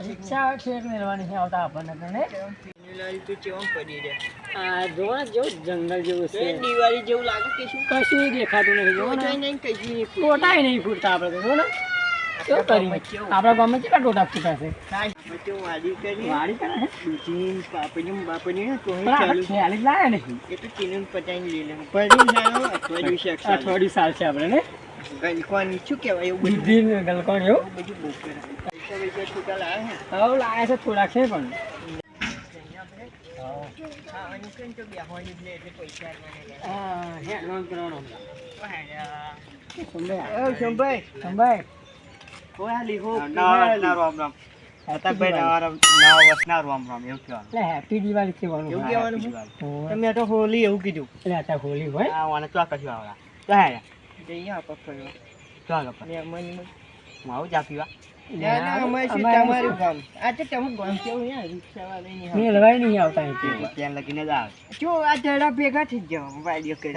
રિક્ષા છેક મેળવાની છે આવતા આપણને તને જો ને જો જંગલ જેવું છે દિવાળી જેવું લાગે કે શું કશું દેખાતું નથી જો ને ટોટાય નહીં ફૂટતા આપણે તો જો ને શું કરી આપણા ગામમાં કેટલા ટોટા ફૂટા છે વાડી કરે પણ આપણે ખ્યાલ જ લાયા નહીં અઠવાડિયું સાલ છે આપણે ને ગલકોની શું કહેવાય એવું બુદ્ધિ ગલકોણ એવું બધું બહુ કરે પૈસા છૂટા લાવે હવે લાયા છે થોડાક છે પણ હેપી દિવાળી કહેવાનું તમે તો હોલી એવું કીધું એટલે અત્યારે હોલી હોય આવું જા પીવા મેળવાય નહીં આવતા અહીંથી. ત્યાં લગીને જ આવે જો આ જડા ભેગા થઈ જાવ વાડીઓ કરી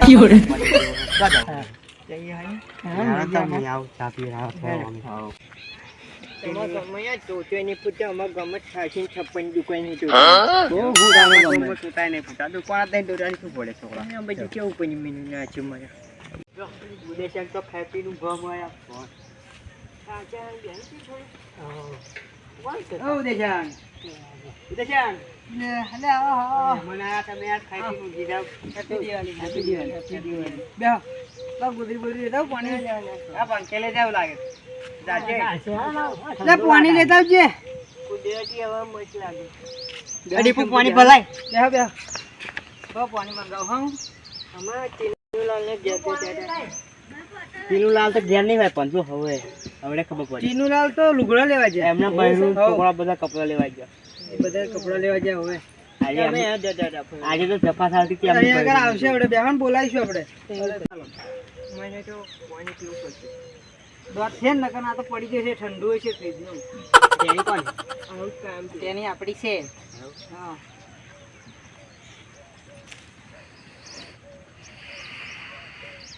પાણી લેતા આવજે પાણી ભલાય પાણી મંગાવ ટીનુલાલ તો ઘેર નહીં હોય પણ જો હવે ખબર પડી ટીનુલાલ તો લુગડા લેવા જાય એમના બહેરું છોકરા બધા કપડા લેવા ગયા એ બધા કપડા લેવા જાય હવે આજે તો જફા થાળથી કેમ આગળ આવશે આપણે બેહન બોલાવીશું આપણે મને તો પાણી પીવું પડશે દોત છે ને નકર આ તો પડી જશે ઠંડુ હોય છે ફ્રીજનું તેની કોણ તેની આપણી છે હા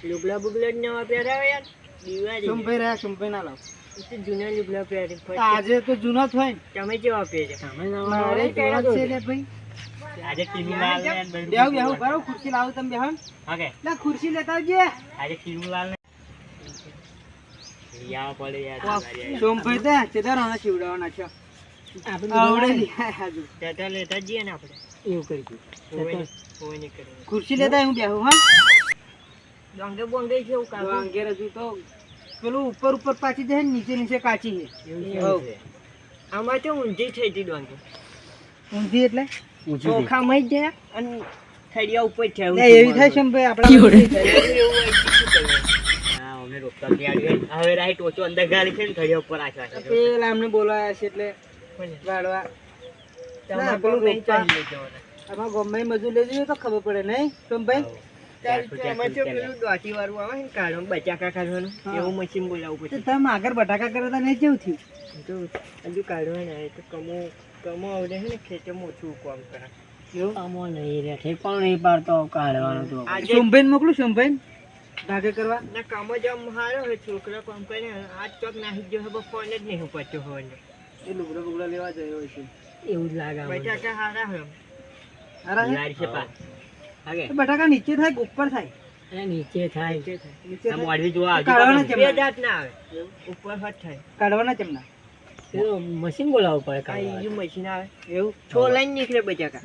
લુગડા બુગલા નવા પહેરાવે યાર દિવાળી સંભાઈ રહ્યા સંભાઈ ના લાવ તો જૂના લુગડા પહેરે આજે તો જૂના જ હોય ને તમે કેવા પહેરે તમે મારે પહેરા છે લે ભાઈ આજે ટીનુલાલ ને બેહો બેહો કરો ખુરશી લાવો તમે બેહો ઓકે લા ખુરશી લેતા આવજે આજે ટીનુલાલ ને યા પડે યાર સંભાઈ દે ચેદારાના શિવડાવાના છે આપણે આવડે આજુ ટેટા લેતા જઈએ ને આપણે એવું કરી દઉં કોઈ નહીં કરે ખુરશી લેતા હું બેહો હા ડોંગે બોંગે છે એવું કાઢો ડોંગે રજુ તો પેલું ઉપર પાછી જાય નીચે કાચી છે આમાં તો ઊંધી થઈ હતી ડોંગે ઊંધી એટલે ચોખામાં જ જાય અને થડિયા ઉપર છે એવી થાય છે ભાઈ આપણા હા અમે રોકતા હવે રાઈટ ઓછો અંદર ગાડી છે ને થડિયા ઉપર આછા છે પેલા અમને બોલાયા છે એટલે વાડવા તમારે પેલું રોકતા આમાં ગમે મજૂર લેજો તો ખબર પડે નહીં તો ભાઈ તમે આગળ બટાકા કરતા નહીં કેવું થયું હજુ કાઢવાના તો કમો આવડે છે ને ખેતરમાં ઓછું કામ કરે કમો નહીં રે પણ નહીં પાડતો કાઢવાનો તો સોમભાઈ મોકલું સોમભાઈ ધાગે કરવા ના કામ જ આમ સારો હોય છોકરા કામ કરે આજ ચોક નાહી ગયો હવે ફોન જ નહીં પડતો હોય એ લુગડા બુગડા લેવા જયો હોય છે એવું જ લાગે બટાકા સારા હોય બટાકા નીચે થાય ઉપર થાય નીચે થાય કાઢવાના ચમના મશીન બોલાવવું પડે મશીન આવે એવું છોલાઈ નીકળે બટાકા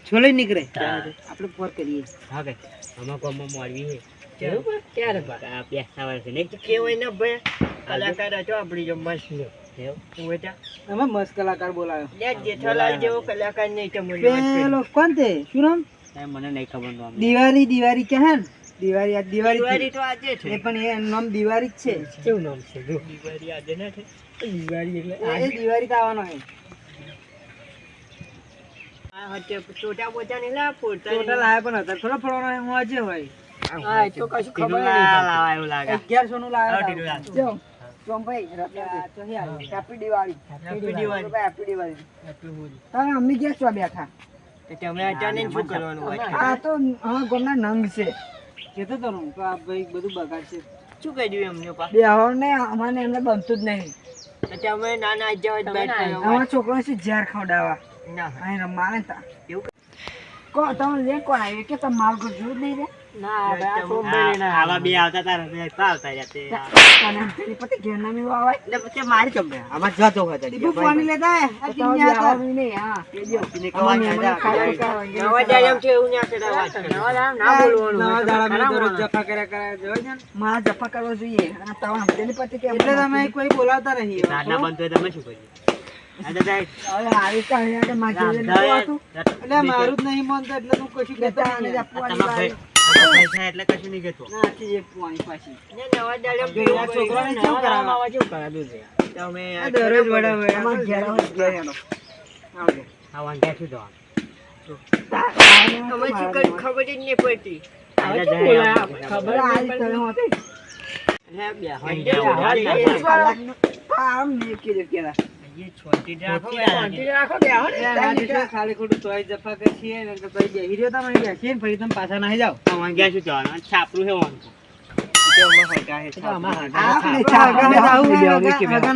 છોલાઈ નીકળે આપણે ફોર કરીએ હા કે આમાં કોમમાં મોડવી છે ક્યારે બેસતા વર્ષે નહીં તો કેવાય ને ભાઈ કલાકાર હતો આપણી જો મસ્ત આમાં મસ્ત કલાકાર બોલાવ્યો જેઠાલાલ જેવો કલાકાર નહીં પેલો કોણ તે શું નામ મને નહીં ખબર દિવાળી કે હે દિવાળી તો આજે છે પણ એ નામ દિવાળી જ છે કેવું નામ છે જો દિવાળી આજે ના છે દિવાળી એટલે એ દિવાળી તો આવવાનો છે આ હતે છોટા બોચા ને લા ફોટા છોટા લાયા પણ હતા થોડો ફળવાનો હું આજે હોય હા એ તો કશું ખબર નહીં લાવા એવું લાગે 1100 નું લાયા જો સોમભાઈ હેપી દિવાળી તમે અમ્મી ગયા છો બેઠા તમે અચાનક શું કરવાનું આ તો હા ગોમના નંગ છે કેતો તો આ ભાઈ બધું બગાડશે શું કહી દઉં એમને બે ને અમારે એમને બનતું જ નહીં એટલે અમે નાના જવા જ બેટ કર્યો. અમારા છોકરો છે ઝેર ખવડાવવા ના અહીં રમવાને તા એવું કો તમે લે કોણ આવ્યું કે તમે માલ કો જોઈ નહીં રે આવા બે આવતા તા રમે આવતા રહ્યા તે અને તેની પતિ ઘેર ના મેવા આવે એટલે પછી મારી ચંબે આમાં જતો હોય તો ટીપુ પાણી લેતા હે આ કિન્ને આતા નહીં હા એ જો ને કવા નવા દાડમ છે એવું ના કેડા વાત નવા દાડમ ના બોલવાનું નવા દાડમ દરરોજ જફા કર્યા જોઈ ને માં જફા કરવો જોઈએ અને તવા તેની પતિ કે એટલે તમે કોઈ બોલાવતા નહીં નાના બંધ તમે શું કરી હવે આવી કાંઈ આ માં જોઈ નથી આતું એટલે મારું જ નહીં માનતો એટલે હું કશું કહેતો નહીં એટલે કશું નહીં કહેતો ના થી એક પાણી પાછી નવા દાડમ છોકરાને શું કરાવવા જેવું કરાવ્યું છે તમે દરરોજ વડા અમાર ઘેર આવે ઘેર એનો આવજે આ વાંગ્યા છું તો અમે શું કરી ખબર જ નહીં પડતી ખબર આજ તને હોતી આમ ને કે કેરા ખાલી ખોટું તોય જફા કરશીએ ને તો પછી બેહી રહ્યો તમે બેસીએ ને ફરી તમે પાછા નાહી જાઓ વાંગ્યા છું જવાનું છાપરું છે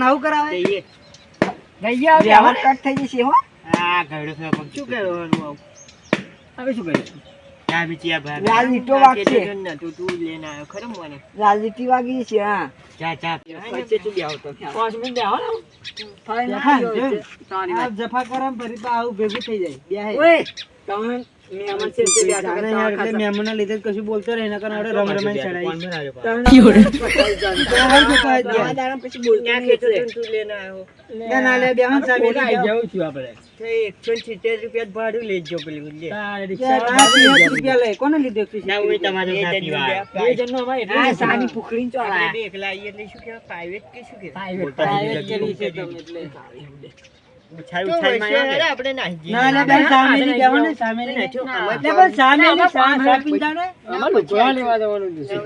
આવું કરાવે ગયા કટ થઈ જશે હો હા ઘરડો થયો પણ શું કરવાનું આવું હવે શું કરીશું આ બીચિયા ભાઈ લાલ ઈંટો વાગશે તું લઈને આવ્યો ખરો મને લાલ ઈંટી વાગી છે હા ચા ચા વચ્ચે તું બેહો તો 5 મિનિટ બેહો ને આ જફા કરમ ફરી તો આવું ભેગું થઈ જાય બે ઓય તમે મહેમાન છે તે બેઠા એટલે મહેમાનના લીધે જ કશું બોલતો રહે નકર આવડે રમ રમાઈ ચડાઈ પછી બોલતો તું લઈને આવ્યો ના લે બેહન સામે જાઉં છું આપણે 170 રૂપિયા ભાડું લેજો પેલું લે રૂપિયા લે કોને લીધો તું ના ઓય તમારે સાથી વાત બે જણનો ભાઈ આ સાની પુખરીન ચો આપણે બે એકલા આઈએ એટલે શું કહેવાય પ્રાઇવેટ કે શું કહેવાય પ્રાઇવેટ કરી છે તમે એટલે આપણે ના લે બેન સામે ની જવાનું સામે ની એટલે પણ સામે ની સાપીન જાણે અમાર લુગડા લેવા જવાનું છે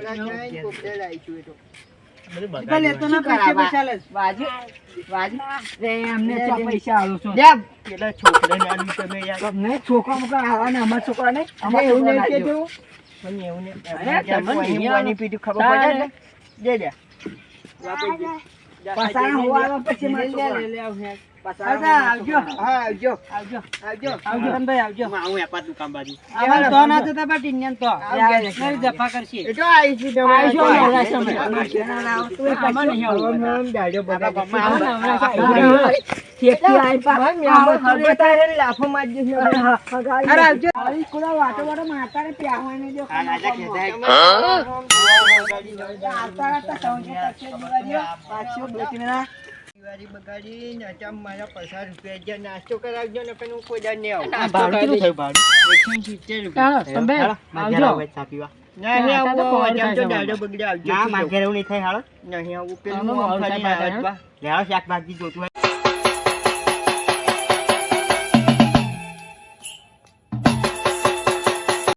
કોપડે લાઈશું એ તો બધું લેતો ના પૈસા લે વાજી રે અમને તો પૈસા આલો છો લે પેલા છોકરાને આલું તમે યાર તમને છોકરા મુકા આવાને અમાર છોકરાને અમાર એવું નહીં કેજો મને એવું ને તમને પીઠું ખબર પડે દે દે પાસાના હોવા પછી માર છોકરા લે આવ પાસા આવજો હા આવજો આવજો આવજો ભાઈ આવજો હું એપા દુકાન બાજુ આવા તો ના થતા બટ ઇન્ડિયન તો મારી જફા કરશે એ તો આવી છે લાફો મારજો અરે આવજો કોલા વાટો વાટો માતાને પ્યાવા ને જો દિવાળી બગાડી ને અચામ મારા 50 રૂપિયા જે નાસ્તો કરાવજો ને પણ હું કોઈ દર નહીં આવું ભાડું કેટલું થયું ભાડું 170 રૂપિયા આવજો સાપીવા નહીં આવું અચામ તો દાડો બગડ્યો આવજો ના મારા ઘરે નહીં થાય હાલો નહીં આવું પેલું ફરી આવ્યા લેવા શાકભાજી જોતું